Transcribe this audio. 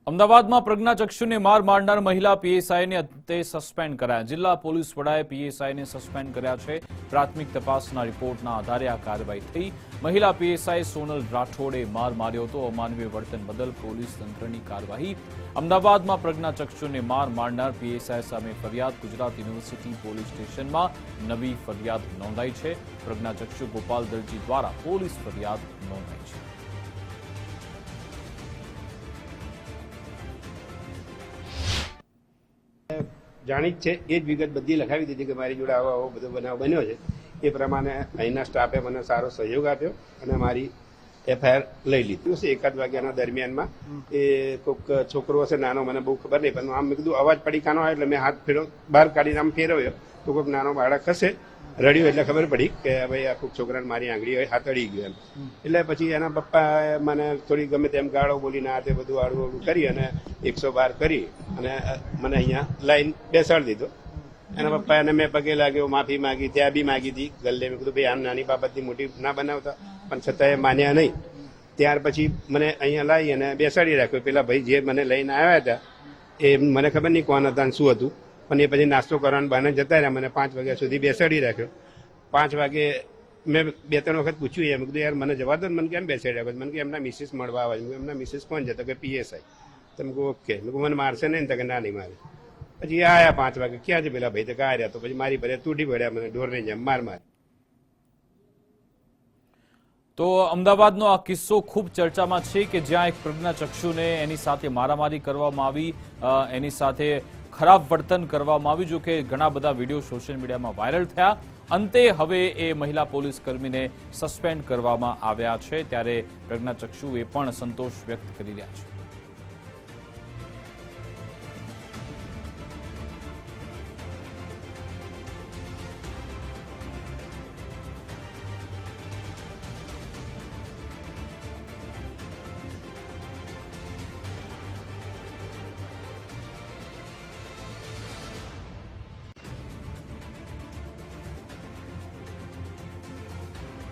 અમદાવાદમાં પ્રજ્ઞાચક્ષુને માર મારનાર મહિલા પીએસઆઈને અંતે સસ્પેન્ડ કરાયા. જિલ્લા પોલીસ વડાએ પીએસઆઈને સસ્પેન્ડ કર્યા છે. પ્રાથમિક તપાસના રિપોર્ટના આધારે આ કાર્યવાહી થઈ. મહિલા પીએસઆઈ સોનલ રાઠોડે માર માર્યો હતો. અમાનવીય વર્તન બદલ પોલીસ તંત્રની કાર્યવાહી. અમદાવાદમાં પ્રજ્ઞાચક્ષુને માર મારનાર પીએસઆઈ સામે ફરિયાદ. ગુજરાત યુનિવર્સિટી પોલીસ સ્ટેશનમાં નવી ફરિયાદ નોંધાઈ છે. પ્રજ્ઞાચક્ષુ ગોપાલ દરજી દ્વારા પોલીસ ફરિયાદ નોંધાઈ છે. જાણી જ છે એ જ વિગત બધી લખાવી દીધી કે મારી જોડે આવો બધો બનાવ બન્યો છે. એ પ્રમાણે અહીંના સ્ટાફે મને સારો સહયોગ આપ્યો અને મારી એફઆઈઆર લઈ લીધી. 1 વાગ્યાના દરમિયાનમાં એ કોઈક છોકરો હશે નાનો, મને બહુ ખબર નહીં, પણ આમ મેં કીધું અવાજ પડી કાનો આવે એટલે મેં હાથ બહાર કાઢીને આમ ફેરવ્યો તો કોઈક નાનો બાળક હશે રડ્યું એટલે ખબર પડી કે ભાઈ આ કોઈક છોકરાને મારી આંગળી હાથ અડી ગયો એમ. એટલે પછી એના પપ્પા મને થોડી ગમે તેમ ગાળો બોલીને આ તે બધું આડું આડું કરી અને 112 કરી અને મને અહીંયા લાઈન બેસાડી દીધો. એના પપ્પા એને મેં પગે લાગ્યો, માફી માગી, ત્યાં બી માગી હતી ગલ્લે. મેં કીધું ભાઈ આમ નાની બાબતની મોટી ના બનાવતા, પણ છતાં એ માન્યા નહીં. ત્યાર પછી મને અહીંયા લાવી અને બેસાડી રાખ્યો. પેલા ભાઈ જે મને લઈને આવ્યા હતા એ મને ખબર નહીં કોણ હતા શું હતું, પણ એ પછી નાસ્તો કરવાનું બહાને જતા રહ્યા. મને 5 વાગ્યા સુધી બેસાડી રાખ્યો. 5 વાગે મેં 2-3 વખત પૂછ્યું, એમ કીધું યાર મને જવા દો ને, મને કેમ બેસાડી રાખ્યો? મને કે એમના મિસિસ મળવા આવે. એમના મિસિસ કોણ જતો કે પીએસઆઈ. તો મેં કહું ઓકે. મેં કહું મને મારશે નહીં તો કે ના નહીં મારે. પછી આયા 5 વાગે, ક્યાં છે પેલા ભાઈ? તો કાં રહ્યા. તો પછી મારી ભરે તૂટી પડ્યા, મને ઢોરને જેમ માર. તો અમદાવાદનો આ કિસ્સો ખૂબ ચર્ચામાં છે કે જ્યાં એક પ્રજ્ઞાચક્ષુને એની સાથે મારામારી કરવામાં આવી, એની સાથે ખરાબ વર્તન કરવામાં આવ્યું. જો કે ઘણા બધા વિડીયો સોશિયલ મીડિયામાં વાયરલ થયા. અંતે હવે એ મહિલા પોલીસ કર્મીને સસ્પેન્ડ કરવામાં આવ્યા છે. ત્યારે પ્રજ્ઞાચક્ષુએ પણ સંતોષ વ્યક્ત કરી રહ્યા છે.